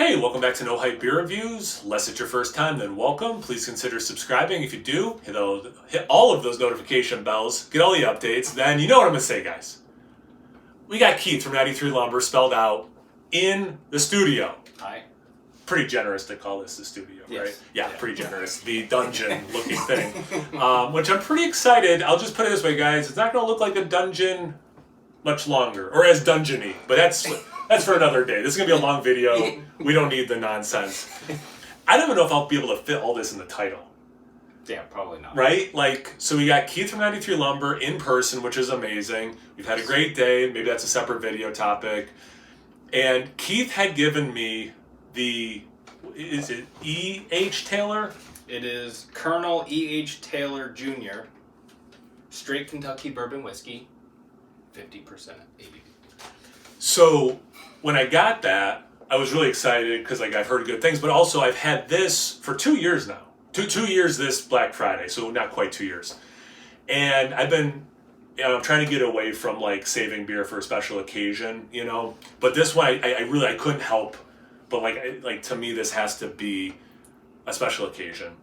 Hey, welcome back to No Hype Beer Reviews. Unless it's your first time, then welcome. Please consider subscribing. If you do, hit all of those notification bells, get all the updates. Then you know what I'm going to say, guys. We got Keith from 93 Lumber spelled out in the studio. Hi. Pretty generous to call this the studio, Yes. right? Yeah, pretty generous. The dungeon-looking thing, which I'm pretty excited. I'll just put it this way, guys. It's not going to look like a dungeon much longer, or as dungeony, but that's for another day. This is going to be a long video. We don't need the nonsense. I don't even know if I'll be able to fit all this in the title. Yeah, probably not. Right? So we got Keith from 93 Lumber in person, which is amazing. We've had a great day. Maybe that's a separate video topic. And Keith had given me is it E.H. Taylor? It is Colonel E.H. Taylor Jr. Straight Kentucky Bourbon Whiskey, 50% ABV. So when I got that, I was really excited because I've heard good things, but also I've had this for 2 years now. Two years this Black Friday, so not quite 2 years. And I've been I'm trying to get away from saving beer for a special occasion, But this one I couldn't help, but to me this has to be a special occasion.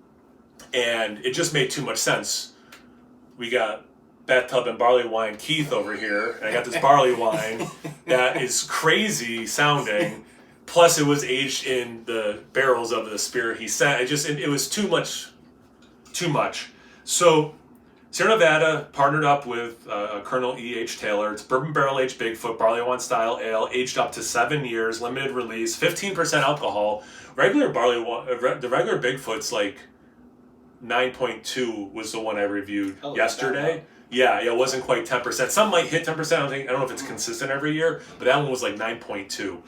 And it just made too much sense. We got Bathtub and Barley Wine Keith over here, and I got this barley wine that is crazy sounding. Plus, it was aged in the barrels of the spirit he sent. It was too much. So, Sierra Nevada partnered up with Colonel E.H. Taylor. It's bourbon barrel aged Bigfoot barley wine style ale, aged up to 7 years, limited release, 15% alcohol. Regular barley wine, the regular Bigfoot's 9.2 was the one I reviewed yesterday. Yeah, it wasn't quite 10%. Some might hit 10%. I don't know if it's consistent every year, but that one was 9.2.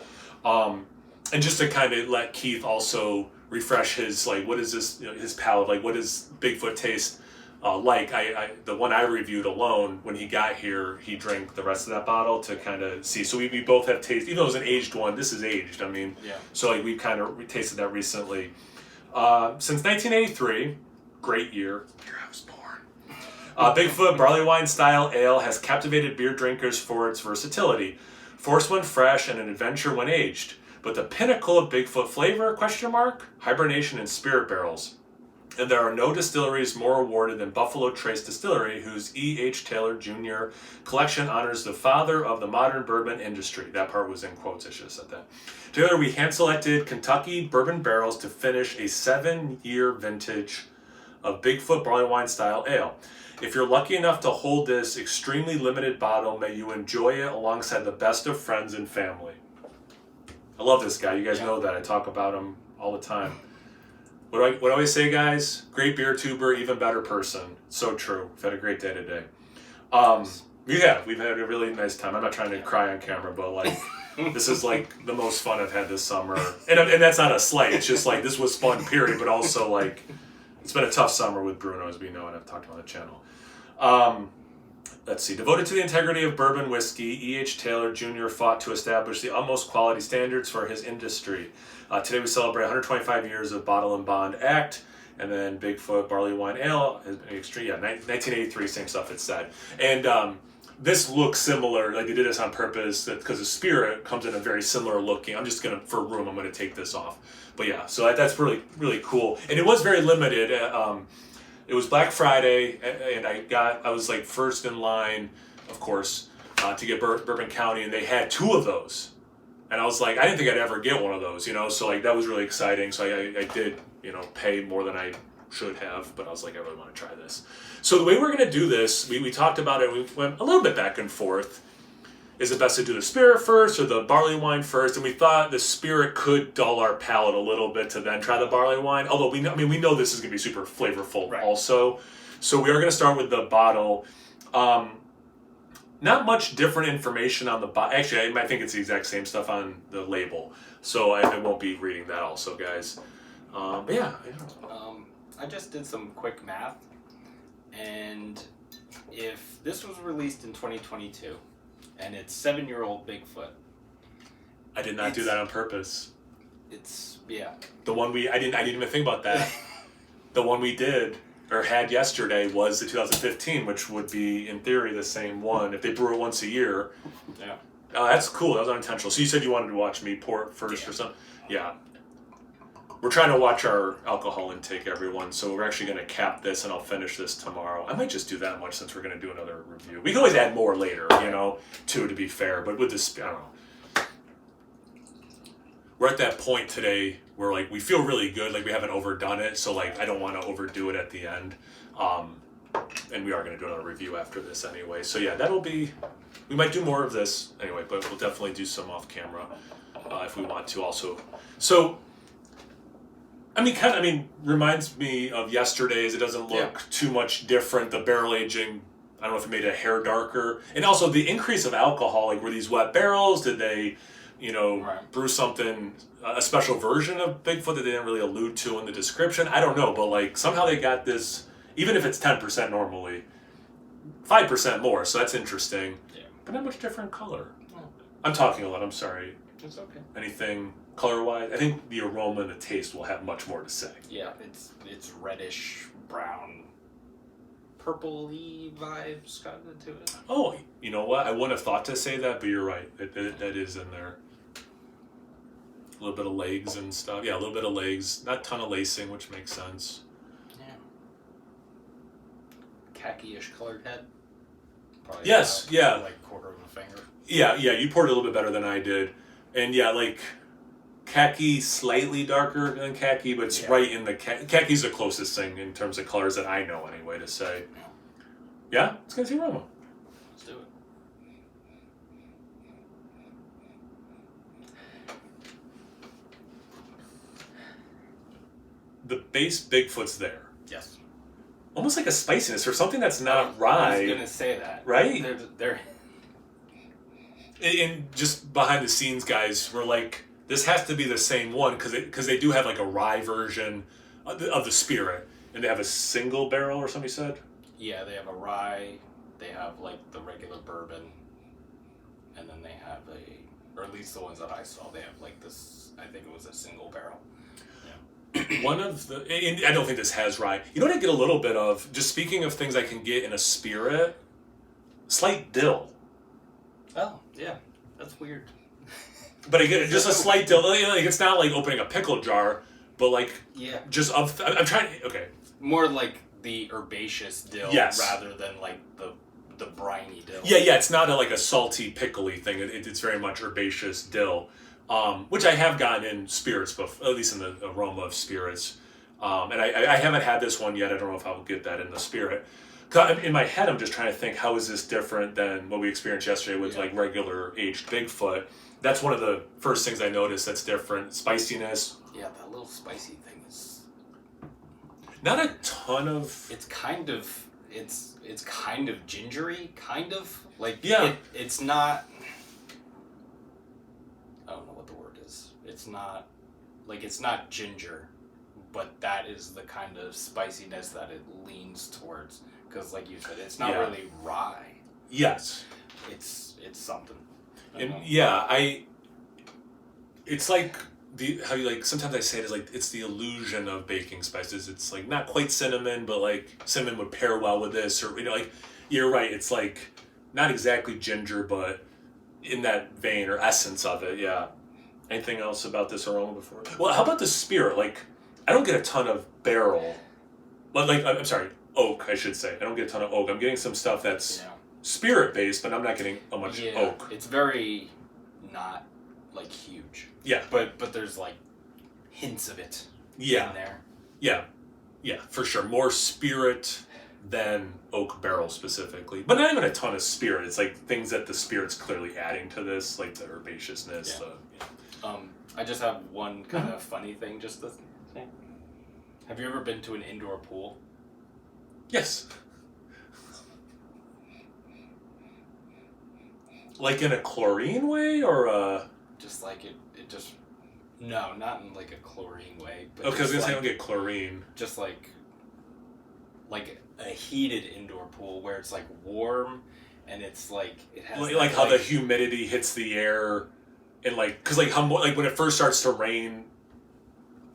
And just to kind of let Keith also refresh his what is this, his palate, what does Bigfoot taste like? The one I reviewed alone, when he got here, he drank the rest of that bottle to kind of see. So we both have tasted, even though it was an aged one, this is aged. Yeah. So we kind of tasted that recently. Since 1983, great year. Year I was born. Bigfoot Barley Wine Style Ale has captivated beer drinkers for its versatility. Force when fresh and an adventure when aged. But the pinnacle of Bigfoot flavor, ? Hibernation in spirit barrels. And there are no distilleries more awarded than Buffalo Trace Distillery, whose E.H. Taylor Jr. collection honors the father of the modern bourbon industry. That part was in quotes, I should have said that. Together we hand-selected Kentucky bourbon barrels to finish a 7-year vintage of Bigfoot Barley Wine Style Ale. If you're lucky enough to hold this extremely limited bottle, may you enjoy it alongside the best of friends and family. I love this guy. You guys know that. I talk about him all the time. What do I always say, guys? Great beer tuber, even better person. So true. We've had a great day today. We've had a really nice time. I'm not trying to cry on camera, but this is the most fun I've had this summer. And that's not a slight. It's just this was fun, period. But also it's been a tough summer with Bruno, as we know, and I've talked about on the channel. Let's see. Devoted to the integrity of bourbon whiskey, E.H. Taylor Jr. fought to establish the utmost quality standards for his industry. Today we celebrate 125 years of Bottle and Bond Act, and then Bigfoot Barley Wine Ale has been extreme. Yeah, 1983, same stuff it said. And this looks similar. They did this on purpose because the spirit comes in a very similar looking. I'm just gonna, for room, I'm gonna take this off. But yeah, so that's really, really cool. And it was very limited. It was Black Friday, and I was first in line, of course, to get Bourbon County, and they had 2 of those. And I was I didn't think I'd ever get one of those, so that was really exciting. So I did, pay more than I should have, but I was I really want to try this. So the way we're going to do this, we talked about it, we went a little bit back and forth. Is it best to do the spirit first or the barley wine first? And we thought the spirit could dull our palate a little bit to then try the barley wine. Although we know this is going to be super flavorful also. So we are going to start with the bottle. Not much different information on the bottle. Actually, I think it's the exact same stuff on the label. So I won't be reading that also, guys. But yeah. I just did some quick math. And if this was released in 2022... and it's 7-year-old Bigfoot. I did not do that on purpose. Yeah. The one I didn't even think about that. The one we did or had yesterday was the 2015, which would be in theory the same one if they brew it once a year. Yeah. Oh, that's cool. That was unintentional. So you said you wanted to watch me pour it first or something? Yeah. We're trying to watch our alcohol intake, everyone. So we're actually going to cap this, and I'll finish this tomorrow. I might just do that much since we're going to do another review. We can always add more later, too, to be fair. But with this, I don't know. We're at that point today where, like, we feel really good. Like, we haven't overdone it. So, like, I don't want to overdo it at the end. And we are going to do another review after this anyway. So, yeah, that'll be... We might do more of this anyway, but we'll definitely do some off camera if we want to also. So... reminds me of yesterday's. It doesn't look too much different. The barrel aging, I don't know if it made it a hair darker. And also the increase of alcohol, like were these wet barrels? Did they, brew something, a special version of Bigfoot that they didn't really allude to in the description? I don't know, but like somehow they got this, even if it's 10% normally, 5% more, so that's interesting. Yeah. But not much different color. Oh. I'm talking a lot, I'm sorry. It's okay. Anything color-wise? I think the aroma and the taste will have much more to say. Yeah, it's reddish, brown, purple-y vibes kind of to it. Oh, you know what? I wouldn't have thought to say that, but you're right. That is in there. A little bit of legs and stuff. Yeah, a little bit of legs. Not a ton of lacing, which makes sense. Yeah. Khaki-ish colored head. Probably yes, yeah. Like quarter of a finger. Yeah, you poured it a little bit better than I did. And yeah, like khaki, slightly darker than khaki, but it's right in the khaki's the closest thing in terms of colors that I know anyway to say. Yeah, let's go see aroma. Let's do it. The base Bigfoot's there. Yes. Almost like a spiciness or something that's not rye. I was gonna say that. Right? They're And just behind the scenes, guys, we're like, this has to be the same one because they do have like a rye version of the Spirit, and they have a single barrel or something you said. Yeah, they have a rye. They have like the regular bourbon, and then they have or at least the ones that I saw, they have like this. I think it was a single barrel. Yeah. One of the, and I don't think this has rye. You know what I get a little bit of? Just speaking of things I can get in a Spirit, slight dill. Oh, yeah. That's weird. But again, just a slight dill. Like, it's not like opening a pickle jar, but like... Yeah. Just I'm trying... Okay. More like the herbaceous dill rather than like the briny dill. Yeah, it's not like a salty, pickly thing. It's very much herbaceous dill, which I have gotten in spirits, at least in the aroma of spirits. And I haven't had this one yet. I don't know if I'll get that in the Spirit. In my head, I'm just trying to think, how is this different than what we experienced yesterday with like regular aged Bigfoot? That's one of the first things I noticed that's different. Spiciness. Yeah, that little spicy thing is... Not a ton of... It's kind of gingery, kind of. Like, it's not... I don't know what the word is. It's not ginger, but that is the kind of spiciness that it leans towards. Because, like you said, it's not really rye. Yes. It's something. It's like how you like. Sometimes I say it is like it's the illusion of baking spices. It's like not quite cinnamon, but like cinnamon would pair well with this, or like you're right. It's like not exactly ginger, but in that vein or essence of it. Yeah. Anything else about this aroma before? Well, how about the Spirit? Like, I don't get a ton of barrel. Like I'm sorry. Oak, I should say. I don't get a ton of oak. I'm getting some stuff that's Spirit based, but I'm not getting a much oak. It's very not like huge. Yeah. But there's like hints of it in there. Yeah. Yeah, for sure. More Spirit than oak barrel specifically. But not even a ton of Spirit. It's like things that the Spirit's clearly adding to this, like the herbaceousness. I just have one kind of funny thing just to say. Have you ever been to an indoor pool? Yes. Like in a chlorine way, or just like it just... No, not in like a chlorine way. But okay, I was gonna say I don't get chlorine. Just like a heated indoor pool where it's like warm and it's like it has like how the humidity hits the air, and like because like how like when it first starts to rain,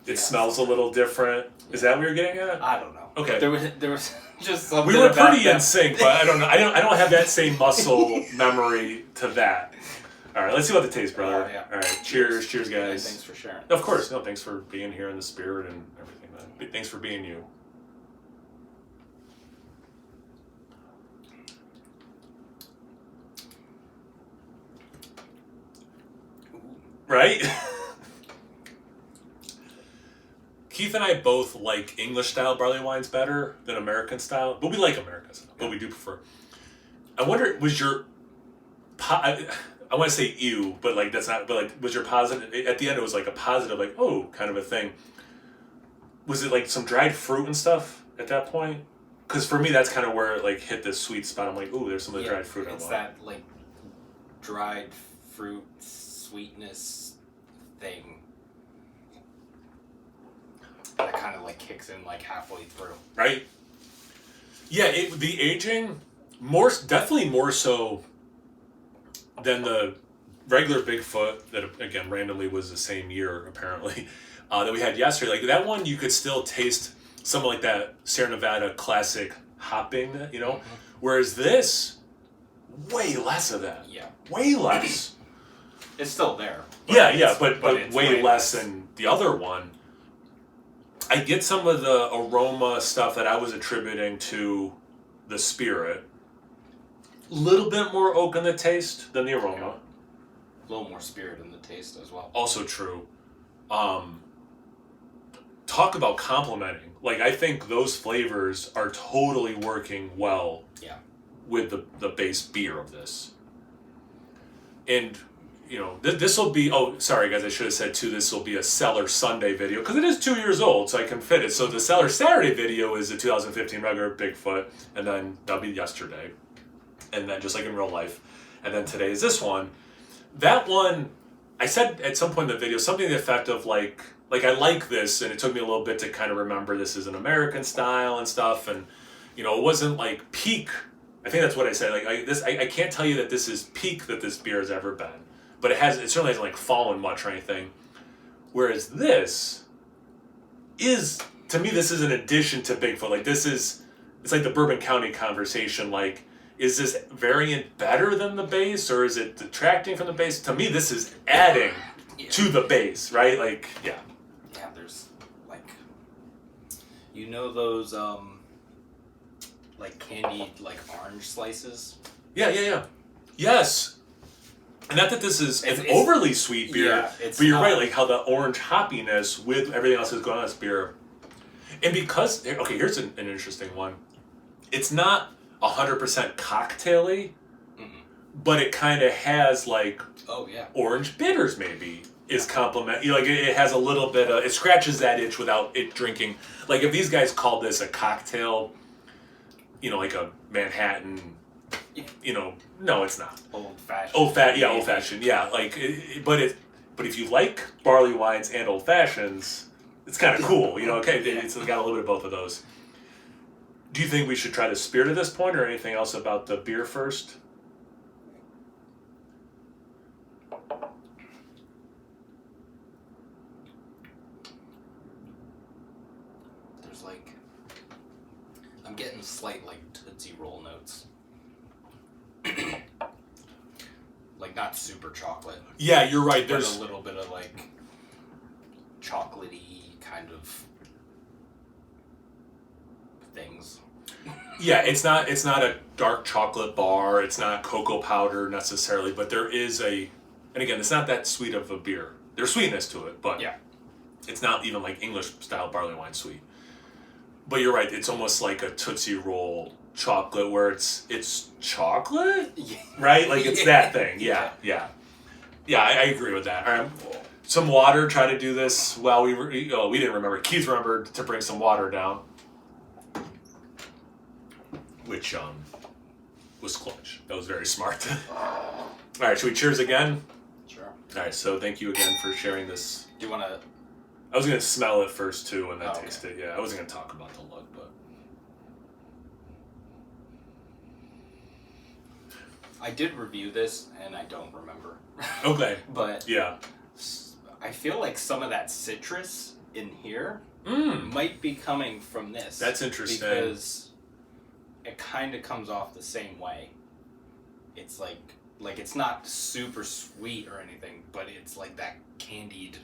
it smells a little different. Is that what you're getting at? I don't know. Okay. There was just something. We were pretty in sync, but I don't know. I don't have that same muscle memory to that. All right, let's see what it tastes, brother. Yeah. All right, cheers, guys. Yeah, thanks for sharing. Of course, no, thanks for being here in the spirit and everything, man. Thanks for being you. Right? Keith and I both like English style barley wines better than American style, but we like American style, but we do prefer. I wonder, was your, I want to say ew, but like that's not, but like was your positive, at the end it was like a positive, like, oh, kind of a thing. Was it like some dried fruit and stuff at that point? Because for me, that's kind of where it like hit this sweet spot. I'm like, ooh, there's some of the dried fruit I want. It's that like dried fruit sweetness thing that kind of like kicks in like halfway through. Right? Yeah, the aging, definitely more so than the regular Bigfoot that again randomly was the same year apparently that we had yesterday. Like that one, you could still taste some like that Sierra Nevada classic hopping, you know. Mm-hmm. Whereas this, way less of that. Yeah. Way less. It's still there. But way less than the other one. I get some of the aroma stuff that I was attributing to the spirit. A little bit more oak in the taste than the aroma. Yeah. A little more spirit in the taste as well. Also true. Talk about complementing. Like, I think those flavors are totally working well with the base beer of this. And, you know, this will be... Oh, sorry, guys, I should have said, too, this will be a Cellar Sunday video, because it is 2 years old, so I can fit it. So the Cellar Saturday video is the 2015 regular Bigfoot, and then that'll be yesterday. And then, just like in real life. And then today is this one. That one, I said at some point in the video, something to the effect of, like I like this, and it took me a little bit to kind of remember this is an American style and stuff, and, you know, it wasn't, like, peak... I think that's what I said. Like I can't tell you that this is peak that this beer has ever been, but it certainly hasn't like fallen much or anything. Whereas this is, to me, this is an addition to Bigfoot. Like it's like the Bourbon County conversation. Like, is this variant better than the base, or is it detracting from the base? To me, this is adding to the base, right? Like, yeah. Yeah, there's like, you know those like candied like orange slices. Yeah. Yes. And not that this is an overly sweet beer, but you're right, like how the orange hoppiness with everything else that's going on in this beer. And because, okay, here's an interesting one. It's not 100% cocktail-y, but it kind of has like orange bitters maybe is complement. You know, like it has a little bit of, it scratches that itch without it drinking. Like if these guys called this a cocktail, you know, like a Manhattan, you know, no, it's not. Old-fashioned. Old-fashioned, yeah. Like, but if you like barley wines and old fashions, it's kind of cool, you know. Okay, it's got a little bit of both of those. Do you think we should try the spirit at this point, or anything else about the beer first? There's like, I'm getting slight like Tootsie Roll notes. Like not super chocolate. Yeah, you're right. There's a little bit of like chocolatey kind of things. Yeah, it's not a dark chocolate bar. It's not cocoa powder necessarily, but there is and again, it's not that sweet of a beer. There's sweetness to it, but it's not even like English style barley wine sweet. But you're right. It's almost like a Tootsie Roll chocolate, where it's chocolate, right? Like it's that thing. Yeah. I agree with that. All right, some water. Try to do this while we didn't remember. Keith remembered to bring some water down, which was clutch. That was very smart. All right, should we cheers again? Sure. All right, so thank you again for sharing this. Do you want to? I was gonna smell it first too, and then taste it. Yeah, I wasn't gonna talk about the look, but. I did review this, and I don't remember. Okay. But yeah, I feel like some of that citrus in here might be coming from this. That's interesting. Because it kind of comes off the same way. It's like like it's not super sweet or anything, but it's like that candied,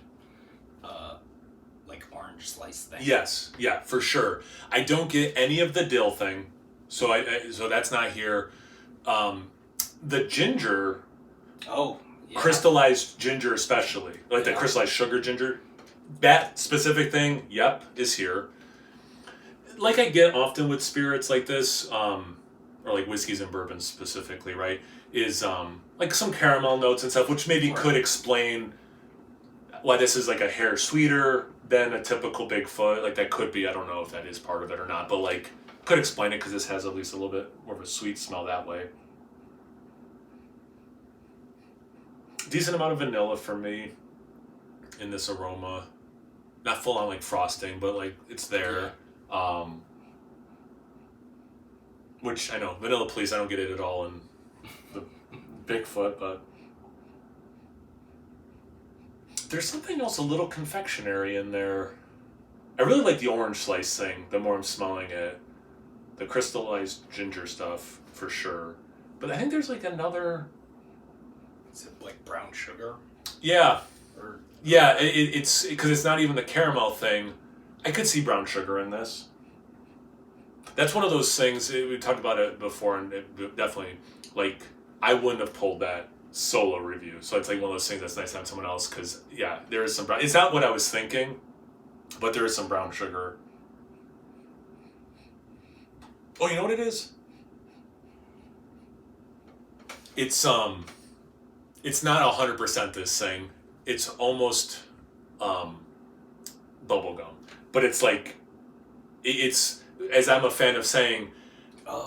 like orange slice thing. Yes, yeah, for sure. I don't get any of the dill thing, so so that's not here. The ginger, Oh, yeah. crystallized ginger especially, like the Yeah. crystallized sugar ginger, that specific thing, yep, is here. Like I get often with spirits like this, or like whiskeys and bourbons specifically, right? Is like some caramel notes and stuff, which maybe Right. could explain why this is like a hair sweeter than a typical Bigfoot. Like that could be, I don't know if that is part of it or not, but like could explain it because this has at least a little bit more of a sweet smell that way. Decent amount of vanilla for me in this aroma. Not full on like frosting, but like it's there. Which I know, vanilla please, I don't get it at all in the Bigfoot, but there's something else a little confectionery in there. I really like the orange slice thing the more I'm smelling it. The crystallized ginger stuff, for sure. But I think there's like another... Is it like brown sugar? Yeah. Or Yeah, it's because it's not even the caramel thing. I could see brown sugar in this. That's one of those things, we talked about it before, and it definitely, like, I wouldn't have pulled that solo review. So it's like one of those things that's nice to have someone else, because, yeah, there is some brown... It's not what I was thinking, but there is some brown sugar. Oh, you know what it is? It's not 100% this thing. It's almost bubblegum. But it's like, it's, as I'm a fan of saying,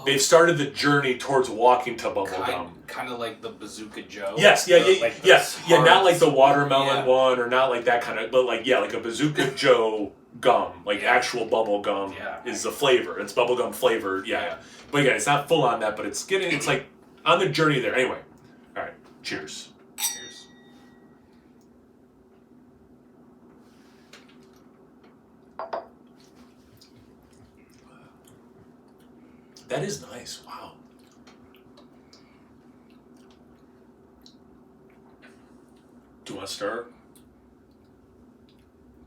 they've started the journey towards walking to bubblegum. Kind of like the Bazooka Joe. Yes, yeah, like yes, yeah, not like the watermelon yeah. one, or not like that kind of, but like, yeah, like a Bazooka Joe gum, like actual bubble gum is the flavor. It's bubblegum flavored, yeah. But yeah, it's not full on that, but it's like on the journey there. Anyway, all right, cheers. Cheers. That is nice. Wow. Do you want to start?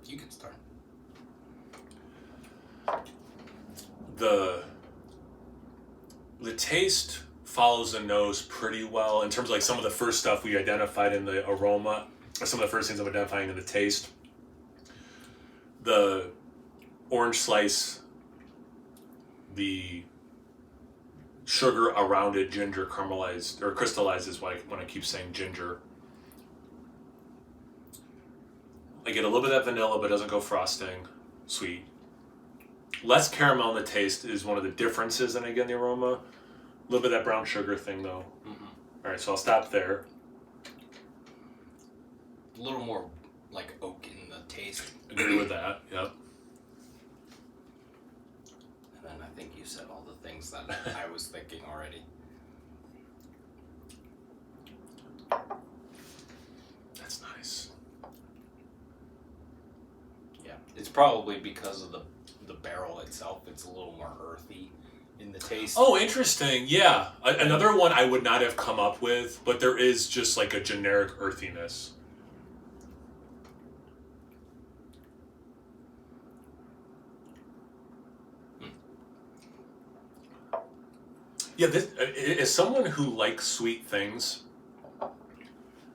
You can start. The taste follows the nose pretty well in terms of like some of the first stuff we identified in the aroma, or some of the first things I'm identifying in the taste. The orange slice, the sugar around it, ginger caramelized or crystallized is when I keep saying ginger. I get a little bit of that vanilla, but it doesn't go frosting. Sweet. Less caramel in the taste is one of the differences that I get in the aroma. A little bit of that brown sugar thing, though. Mm-hmm. All right, so I'll stop there. A little more like oak in the taste. Agree with that, yep. And then I think you said all the things that I was thinking already. That's nice. Yeah, it's probably because of the barrel itself. It's a little more earthy in the taste. Oh, interesting. Yeah. Another one I would not have come up with, but there is just like a generic earthiness. Yeah, this, as someone who likes sweet things,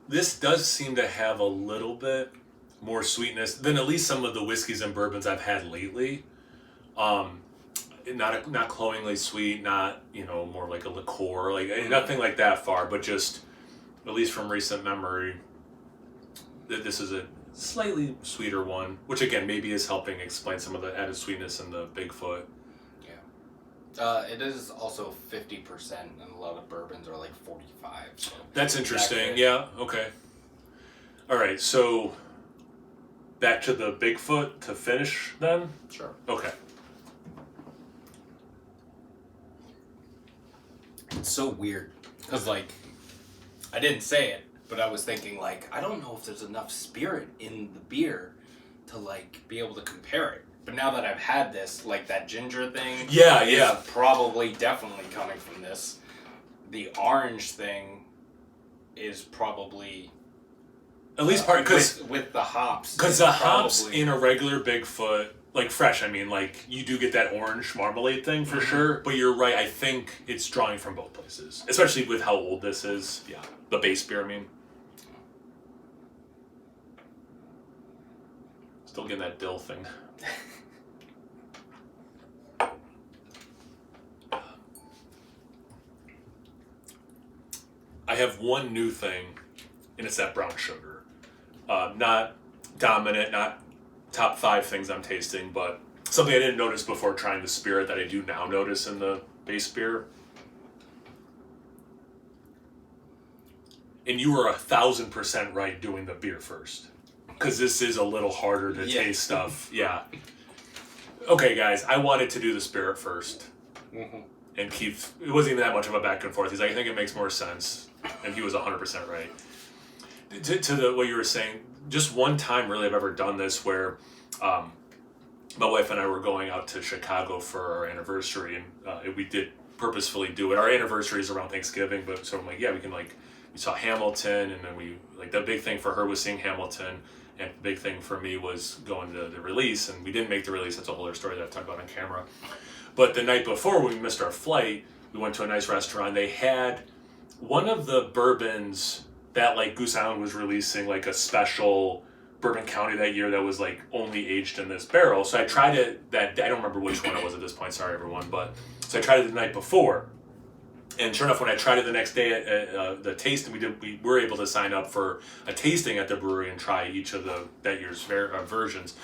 this does seem to have a little bit more sweetness than at least some of the whiskeys and bourbons I've had lately. Not cloyingly sweet, not, more like a liqueur, like nothing like that far, but just, at least from recent memory, that this is a slightly sweeter one, which again maybe is helping explain some of the added sweetness in the Bigfoot. It is also 50%, and a lot of bourbons are like 45. So that's interesting. Yeah. Okay. All right. So back to the Bigfoot to finish then. Sure. Okay. It's so weird because I didn't say it, but I was thinking I don't know if there's enough spirit in the beer to be able to compare it. But now that I've had this, that ginger thing, is probably definitely coming from this. The orange thing is probably at least part because with the hops. Because the hops in a regular Bigfoot, like fresh, I mean, like you do get that orange marmalade thing for sure. But you're right. I think it's drawing from both places, especially with how old this is. Yeah, the base beer. I mean, still getting that dill thing. I have one new thing, and it's that brown sugar. Not dominant, not top 5 things I'm tasting, but something I didn't notice before trying the spirit that I do now notice in the base beer. And you were 1,000% right doing the beer first, because this is a little harder to taste stuff. Yeah. Okay, guys, I wanted to do the spirit first. Mm-hmm. And Keith, it wasn't even that much of a back and forth. He's like, I think it makes more sense. And he was 100% right. To what you were saying, just one time really I've ever done this where my wife and I were going out to Chicago for our anniversary, and we did purposefully do it. Our anniversary is around Thanksgiving, but so I'm like, yeah, we can we saw Hamilton, and then we, the big thing for her was seeing Hamilton, and the big thing for me was going to the release, and we didn't make the release. That's a whole other story that I've talked about on camera. But the night before, when we missed our flight, we went to a nice restaurant. They had one of the bourbons that Goose Island was releasing, a special Bourbon County that year that was only aged in this barrel. So I tried it I don't remember which one it was at this point, sorry everyone, but so I tried it the night before. And sure enough, when I tried it the next day at the tasting, we were able to sign up for a tasting at the brewery and try each of that year's versions.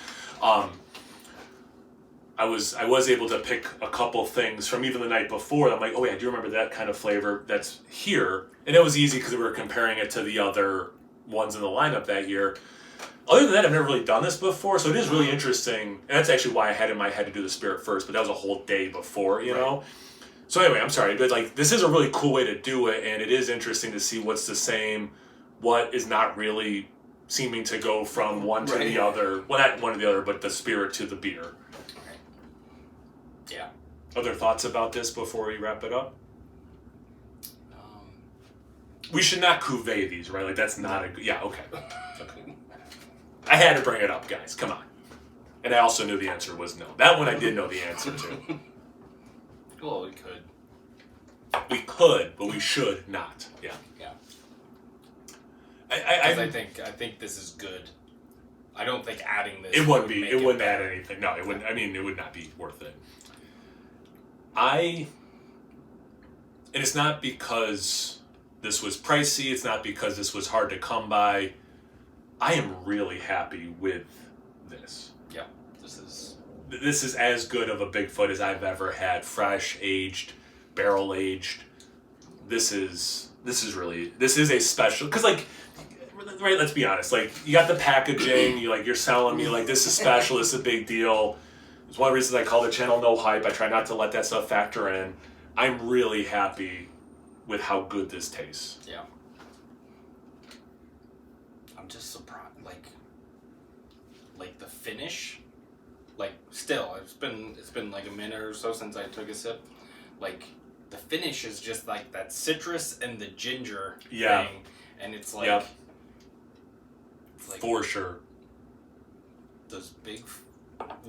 I was able to pick a couple things from even the night before. I'm like, oh yeah, I do remember that kind of flavor that's here. And it was easy because we were comparing it to the other ones in the lineup that year. Other than that, I've never really done this before, so it is really interesting. And that's actually why I had in my head to do the spirit first, but that was a whole day before, you know? So anyway, I'm sorry, but this is a really cool way to do it, and it is interesting to see what's the same, what is not really seeming to go from one to the other. Well, not one to the other, but the spirit to the beer. Yeah. Other thoughts about this before we wrap it up? We should not cuvee these, right? That's not a... Yeah, okay. I had to bring it up, guys. Come on. And I also knew the answer was no. That one I did know the answer to. Well, we could. We could, but we should not. Yeah. Yeah. I think this is good. I don't think adding this... It wouldn't add anything. No, it wouldn't. I mean, it would not be worth it. And it's not because this was pricey, it's not because this was hard to come by. I am really happy with this. Yeah, this is as good of a Bigfoot as I've ever had. Fresh, aged, barrel aged. This is a special, because right, let's be honest, you got the packaging, you're selling me this is special, this is a big deal. It's one of the reasons I call the channel No Hype. I try not to let that stuff factor in. I'm really happy with how good this tastes. Yeah. I'm just surprised, the finish, still, it's been a minute or so since I took a sip. The finish is just that citrus and the ginger thing, and it's for sure. Those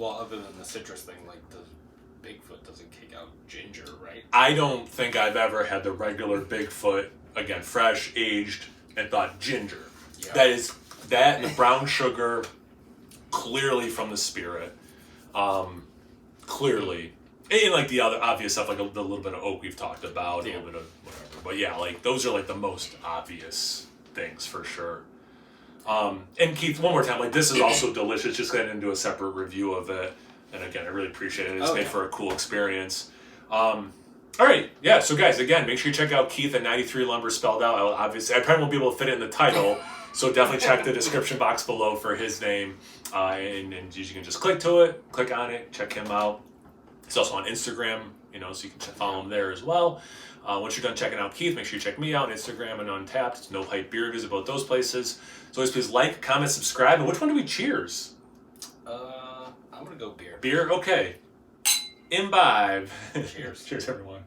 other than the citrus thing, the Bigfoot doesn't kick out ginger, right? I don't think I've ever had the regular Bigfoot, again, fresh, aged, and thought ginger. Yeah. That and the brown sugar, clearly from the spirit. Clearly. And the other obvious stuff, the little bit of oak we've talked about, a little bit of whatever. But yeah, those are the most obvious things for sure. And Keith, one more time, this is also delicious. Just getting into a separate review of it. And again, I really appreciate it. It's made for a cool experience. All right. Yeah. So guys, again, make sure you check out Keith at 93 Lumber spelled out. I probably won't be able to fit it in the title. So definitely check the description box below for his name. And you can just click on it, check him out. He's also on Instagram, so you can follow him there as well. Once you're done checking out Keith, make sure you check me out on Instagram and Untapped. It's No Hype Beer Reviews about those places. So always please like, comment, subscribe. And which one do we cheers? I'm going to go beer. Beer? Okay. Imbibe. Cheers. Cheers, everyone.